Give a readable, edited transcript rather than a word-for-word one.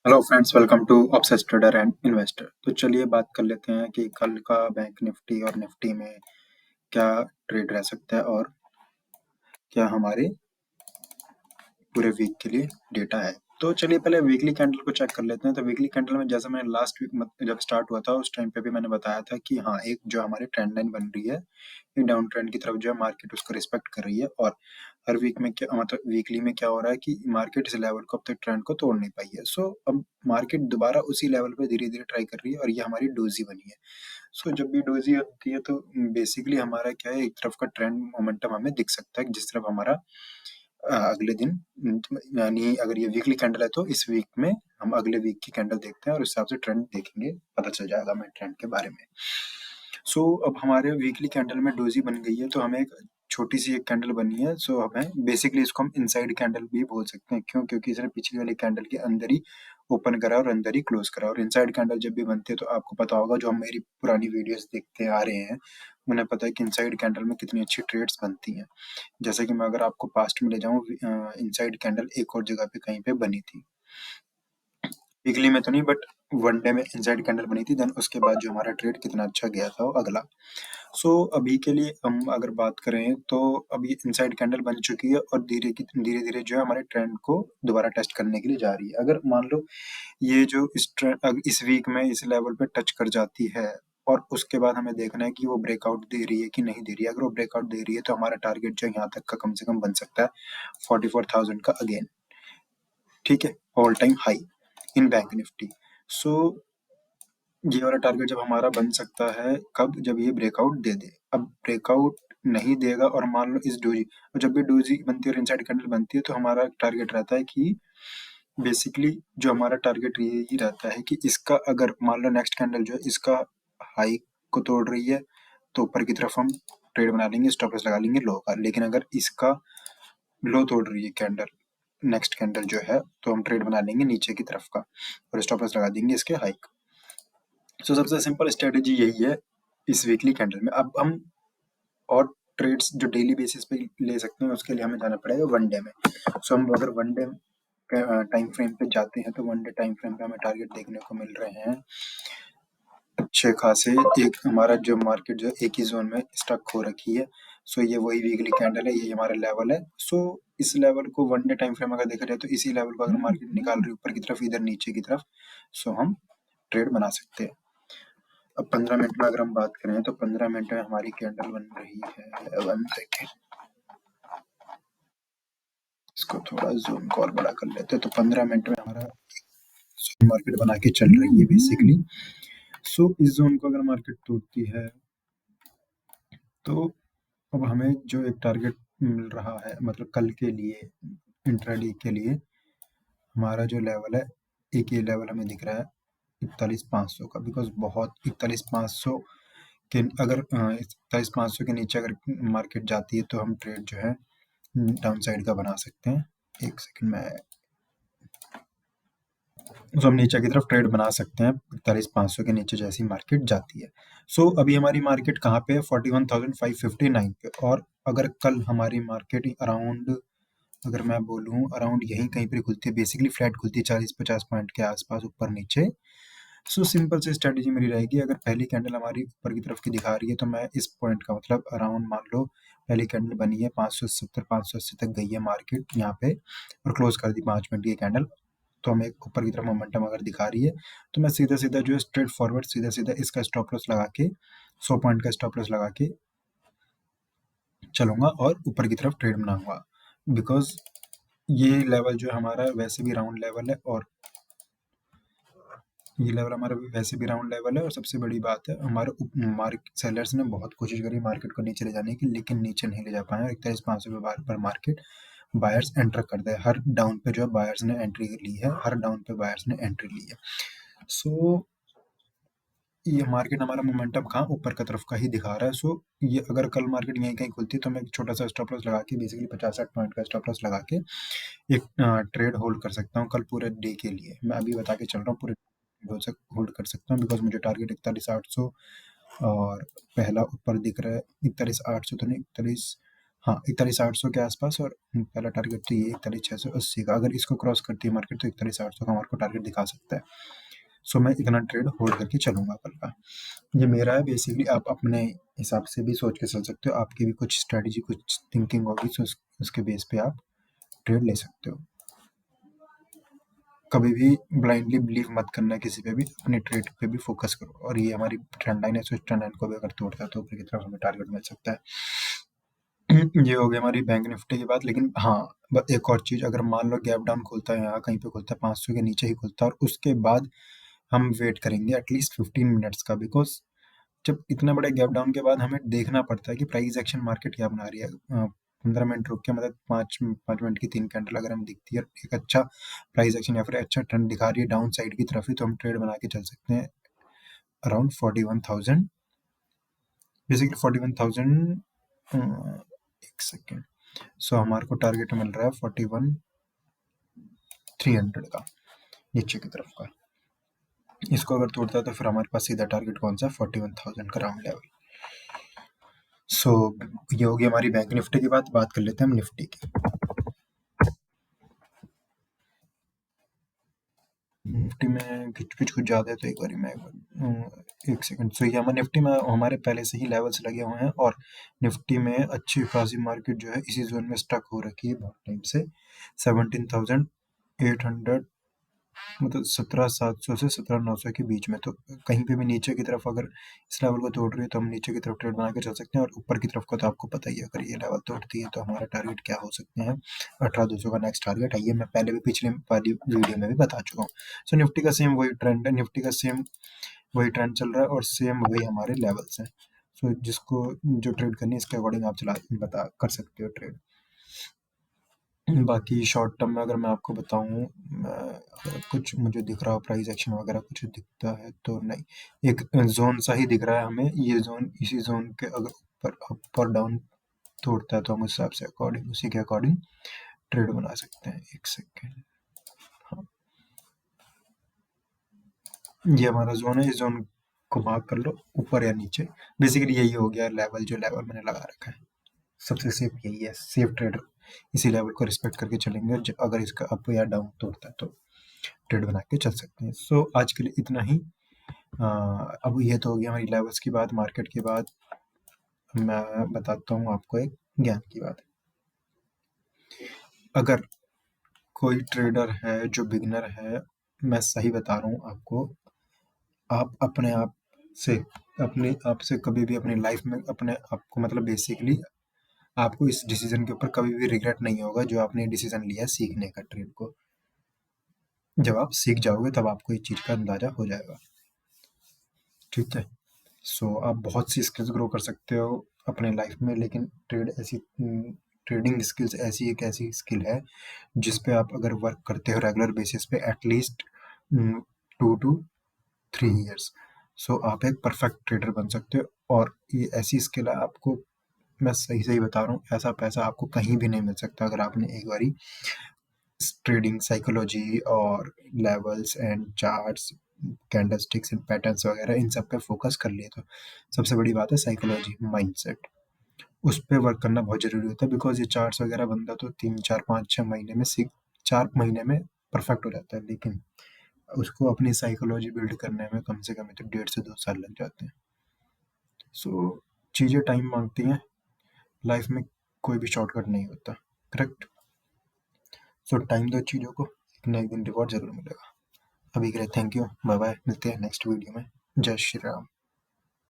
Hello friends, welcome to obsessed trader and investor. तो चलिए बात कर लेते हैं कि कल का बैंक निफ्टी और निफ्टी में क्या ट्रेड रह सकता है और क्या हमारे पूरे वीक के लिए डेटा है। तो चलिए पहले वीकली कैंडल को चेक कर लेते हैं। तो वीकली कैंडल में जैसे मैंने लास्ट वीक जब स्टार्ट हुआ था उस टाइम पे भी मैंने बताया था कि हाँ, एक जो हमारी ट्रेंड लाइन बन रही है, ये डाउन ट्रेंड की तरफ जो है मार्केट उसको रिस्पेक्ट कर रही है। और हर वीक में क्या मतलब वीकली में क्या हो रहा है कि मार्केट इस लेवल को अब तक ट्रेंड को तोड़ नहीं पाई है। सो अब मार्केट दोबारा उसी लेवल पे धीरे धीरे ट्राई कर रही है और ये हमारी डोजी बनी है। सो जब भी डोजी होती है तो बेसिकली हमारा क्या है, एक तरफ का ट्रेंड मोमेंटम हमें दिख सकता है जिस तरफ हमारा अगले दिन यानी अगर ये वीकली कैंडल है तो इस वीक में हम अगले वीक की कैंडल देखते हैं और उस हिसाब से ट्रेंड देखेंगे, पता चल जाएगा हमें ट्रेंड के बारे में। सो अब हमारे वीकली कैंडल में डोजी बन गई है, तो हमें एक छोटी सी एक कैंडल बनी है। सो हमें बेसिकली इसको हम इनसाइड कैंडल भी बोल सकते हैं। क्यों? क्योंकि इसने पिछली वाली कैंडल के अंदर ही ओपन करा और अंदर ही क्लोज करा। और इनसाइड कैंडल जब भी बनती है तो आपको पता होगा, जो हम मेरी पुरानी वीडियोस देखते आ रहे हैं उन्हें पता है कि इनसाइड कैंडल में कितनी अच्छी ट्रेड्स बनती हैं। जैसे कि मैं अगर आपको पास्ट में ले जाऊं, इनसाइड कैंडल एक और जगह पे कहीं पे बनी थी, वीकली में तो नहीं बट वन डे में इनसाइड कैंडल बनी थी। देन उसके बाद जो हमारा ट्रेड कितना अच्छा गया था वो अगला। सो अभी के लिए हम अगर बात करें तो अभी इनसाइड कैंडल बन चुकी है और धीरे धीरे जो है हमारे ट्रेंड को दोबारा टेस्ट करने के लिए जा रही है। अगर मान लो ये जो इस वीक में इस लेवल पे टच कर जाती है और उसके बाद हमें देखना है कि वो ब्रेकआउट दे रही है कि नहीं दे रही है। अगर वो ब्रेकआउट दे रही है तो हमारा टारगेट जो है यहाँ तक का कम से कम बन सकता है 44,000 का अगेन। ठीक है, all time high in bank nifty. So ये वाला टारगेट जब हमारा बन सकता है कब, जब ये ब्रेकआउट दे दे। अब ब्रेकआउट नहीं देगा और मान लो इस डोजी, और जब भी डोजी बनती है और इनसाइड कैंडल बनती है तो हमारा टारगेट रहता है कि बेसिकली जो हमारा टारगेट यही रहता है कि इसका अगर मान लो नेक्स्ट कैंडल जो है इसका हाई को तोड़ रही है तो ऊपर की तरफ हम ट्रेड बना लेंगे, स्टॉप लॉस लगा लेंगे लो का। लेकिन अगर इसका लो तोड़ रही है कैंडल, नेक्स्ट कैंडल जो है, तो हम ट्रेड बना लेंगे नीचे की तरफ का और स्टॉप लॉस लगा देंगे इसके हाई। सो सबसे सिंपल स्ट्रेटेजी यही है इस वीकली कैंडल में। अब हम और ट्रेड्स जो डेली बेसिस पे ले सकते हैं उसके लिए हमें जाना पड़ेगा वन डे में। सो हम अगर वन डे टाइम फ्रेम पे जाते हैं तो वन डे टाइम फ्रेम पे हमें टारगेट देखने को मिल रहे हैं अच्छे खासे। एक हमारा जो मार्केट जो एक ही जोन में स्टक हो रखी है। सो ये वही वीकली कैंडल है, ये हमारा लेवल है। सो इस लेवल को वन डे टाइम फ्रेम अगर देखा जाए तो इसी लेवल को अगर मार्केट निकाल रही है ऊपर की तरफ, इधर नीचे की तरफ, सो हम ट्रेड बना सकते हैं। अब 15 मिनट में अगर हम बात करें तो 15 मिनट में हमारी कैंडल बन रही है, वन सेकेंड, इसको थोड़ा जूम को और बड़ा कर लेते हैं। तो 15 मिनट में हमारा मार्केट बना के चल रही है बेसिकली। सो इस जोन को अगर मार्केट तोड़ती है तो अब हमें जो एक टारगेट मिल रहा है, मतलब कल के लिए इंट्राडे के लिए हमारा जो लेवल है, एक ये लेवल हमें दिख रहा है 41,500 का। बिकॉज बहुत 41,500 के अगर 41,500 के नीचे अगर मार्केट जाती है तो हम ट्रेड जो है डाउन साइड का बना सकते हैं। एक सेकंड में, तो हम नीचे की तरफ ट्रेड बना सकते हैं 41,500 के नीचे जैसी मार्केट जाती है। सो अभी हमारी मार्केट कहाँ पे है? 41,559 पे। और अगर कल हमारी मार्केट अराउंड, अगर मैं बोलूँ अराउंड यहीं कहीं पर खुलती है, बेसिकली फ्लैट खुलती है 40-50 पॉइंट के आसपास ऊपर नीचे। सो सिंपल सी स्ट्रेटेजी मेरी रहेगी, अगर पहली कैंडल हमारी ऊपर की तरफ की दिखा रही है तो मैं इस पॉइंट का मतलब अराउंड मान लो पहली कैंडल बनी है 570 580 तक गई है मार्केट यहाँ पे और क्लोज कर दी 5 मिनट की कैंडल। तो हमें ऊपर की तरफ मोमेंटम अगर दिखा रही है तो मैं सीधा सीधा जो है स्ट्रेट फॉरवर्ड सीधा सीधा इसका स्टॉप लॉस लगा के 100 पॉइंट का स्टॉप लॉस लगा के चलूंगा और ऊपर की तरफ ट्रेड बनाऊंगा। बिकॉज ये लेवल जो है हमारा वैसे भी राउंड लेवल है और ये लेवल हमारा वैसे भी राउंड लेवल है। और सबसे बड़ी बात है, हमारे मार्केट सेलर्स ने बहुत कोशिश करी मार्केट को नीचे ले जाने की, लेकिन नीचे नहीं ले जा पाए। और 41,500 पर मार्केट बायर्स एंटर कर दे, हर डाउन पे जो है बायर्स ने एंट्री ली है, हर डाउन पे बायर्स ने एंट्री ली है। सो ये मार्केट हमारा मोमेंटम कहाँ ऊपर की तरफ का ही दिखा रहा है। सो ये अगर कल मार्केट यहीं कहीं खुलती है तो मैं एक छोटा सा स्टॉप लॉस लगा के बेसिकली 50-60 पॉइंट का स्टॉप लॉस लगा के एक ट्रेड होल्ड कर सकता हूँ कल पूरे डे के लिए। मैं अभी बता के चल रहा हूँ पूरे होल्ड कर सकता हूँ बिकॉज मुझे टारगेट 41,800 और पहला ऊपर दिख रहा है 41,800 तो नहीं, हाँ, 41,800 के आसपास, और पहला टारगेट तो ये 41,680 का। अगर इसको क्रॉस करती है मार्केट तो 41,800 का हमारे को टारगेट दिखा सकता है। सो मैं इतना ट्रेड होल्ड करके चलूंगा कल का। ये मेरा है। बेसिकली आप अपने हिसाब से भी सोच के चल सकते हो, आपकी भी कुछ स्ट्रेटजी, कुछ थिंकिंग होगी, तो उसके बेस पे आप ट्रेड ले सकते हो। कभी भी ब्लाइंडली बिलीव मत करना किसी पे भी, अपने ट्रेड पे भी फोकस करो। और ये हमारी ट्रेंड लाइन है, तो इस ट्रेंड लाइन को भी अगर तोड़ता है तो ऊपर की तरफ हमें टारगेट मिल सकता है। ये हो गई हमारी बैंक निफ्टी की बात। लेकिन हाँ, एक और चीज, अगर मान लो गैप डाउन खुलता है, यहाँ कहीं पे खुलता है 500 के नीचे ही खुलता है, और उसके बाद हम वेट करेंगे एटलीस्ट 15 मिनट्स का, बिकॉज जब इतना बड़े गैप डाउन के बाद हमें देखना पड़ता है कि प्राइस एक्शन मार्केट क्या बना रही है। 15 मिनट रुक के, मतलब 5 मिनट की 3 कैंडल अगर हम दिखती है, एक अच्छा प्राइस एक्शन या फिर अच्छा ट्रेंड दिखा रही है डाउन साइड की तरफ ही, तो हम ट्रेड बना के चल सकते हैं अराउंड 41,000। बेसिकली 41,000। एक सेकेंड। सो हमारे को टारगेट मिल रहा है 41,300 का, नीचे की तरफ का। इसको अगर तोड़ता है तो फिर हमारे पास सीधा टारगेट कौन सा है, 41,000 का राउंड लेवल। सो ये होगी हमारी बैंक निफ्टी की बात कर लेते हैं हम निफ्टी की। निफ्टी में कुछ कुछ कुछ ज्यादा है, तो एक बार मैं एक सेकंड। सो ये हमारे निफ्टी में हमारे पहले से ही लेवल्स लगे हुए हैं, और निफ्टी में अच्छी खासी मार्केट जो है इसी जोन में स्टक हो रखी है बहुत टाइम से। 17,800, मतलब 17,700 से 17,900 के बीच में। तो कहीं पे भी नीचे की तरफ अगर इस लेवल को तोड़ रही है तो हम नीचे की तरफ ट्रेड बना के चल सकते हैं, और ऊपर की तरफ का तो आपको पता ही है, अगर ये लेवल तोड़ती है तो हमारा टारगेट क्या हो सकते हैं। 18,200 का नेक्स्ट टारगेट है, ये मैं पहले भी पिछले वाली वीडियो में भी बता चुका हूँ। सो निफ्टी का सेम वही ट्रेंड है, निफ्टी का सेम वही ट्रेंड चल रहा है, और सेम वही हमारे लेवल्स हैं। सो जिसको जो ट्रेड करनी है इसके अकॉर्डिंग आप चला बता कर सकते हो ट्रेड। बाकी शॉर्ट टर्म में अगर मैं आपको बताऊं, अगर कुछ मुझे दिख रहा हो प्राइस एक्शन वगैरह कुछ दिखता है तो नहीं, एक जोन सा ही दिख रहा है हमें। ये जोन, इसी जोन के अगर ऊपर अप और डाउन तोड़ता है तो हम उस हिसाब से अकॉर्डिंग, उसी के अकॉर्डिंग ट्रेड बना सकते हैं। एक सेकेंड। हाँ, ये हमारा जोन है, इस जोन को मार्क कर लो, ऊपर या नीचे। बेसिकली यही हो गया लेवल, जो लेवल मैंने लगा रखा है। सबसे सेफ यही है, सेफ ट्रेडर इसी लेवल को रिस्पेक्ट करके चलेंगे। अगर इसका अप या डाउन तोड़ता है तो ट्रेड बना के चल सकते हैं। सो आज के लिए इतना ही। अब ये तो हो गया हमारी लेवल्स की बात, मार्केट की बात। मैं बताता हूँ आपको एक ज्ञान की बात। अगर कोई ट्रेडर है जो बिगिनर है, मैं सही बता रहा हूँ आपको, आप अपने आप से, अपने आप से कभी भी अपनी लाइफ में अपने आप को, मतलब बेसिकली आपको इस डिसीजन के ऊपर कभी भी रिग्रेट नहीं होगा जो आपने डिसीजन लिया सीखने का ट्रेड को। जब आप सीख जाओगे तब आपको इस चीज का अंदाजा हो जाएगा। ठीक है। सो आप बहुत सी स्किल्स ग्रो कर सकते हो अपने लाइफ में, लेकिन ट्रेडिंग स्किल्स ऐसी एक ऐसी स्किल है जिस पे आप अगर वर्क करते हो रेगुलर बेसिस पे एटलीस्ट 2 to 3 years, सो आप एक परफेक्ट ट्रेडर बन सकते हो। और ये ऐसी स्किल है, आपको मैं सही सही बता रहा हूँ, ऐसा पैसा आपको कहीं भी नहीं मिल सकता अगर आपने एक बारी ट्रेडिंग साइकोलॉजी और levels and charts, candlesticks and patterns वगैरह इन सब पे फोकस कर लिए तो। सबसे बड़ी बात है साइकोलॉजी, माइंडसेट, उस पे वर्क करना बहुत जरूरी होता है। बिकॉज ये चार्ट्स वगैरह बंदा तो 3 4 5 6 महीने में सीख, 4 महीने में परफेक्ट हो जाता है, लेकिन उसको अपनी साइकोलॉजी बिल्ड करने में कम से कम तो 1.5 से 2 साल लग जाते हैं। सो चीज़ें टाइम मांगती हैं लाइफ में, कोई भी शॉर्टकट नहीं होता। करेक्ट। सो टाइम दो चीज़ों को, एक ना एक दिन रिवॉर्ड जरूर मिलेगा। अभी के लिए थैंक यू, बाय बाय, मिलते हैं नेक्स्ट वीडियो में। जय श्री राम।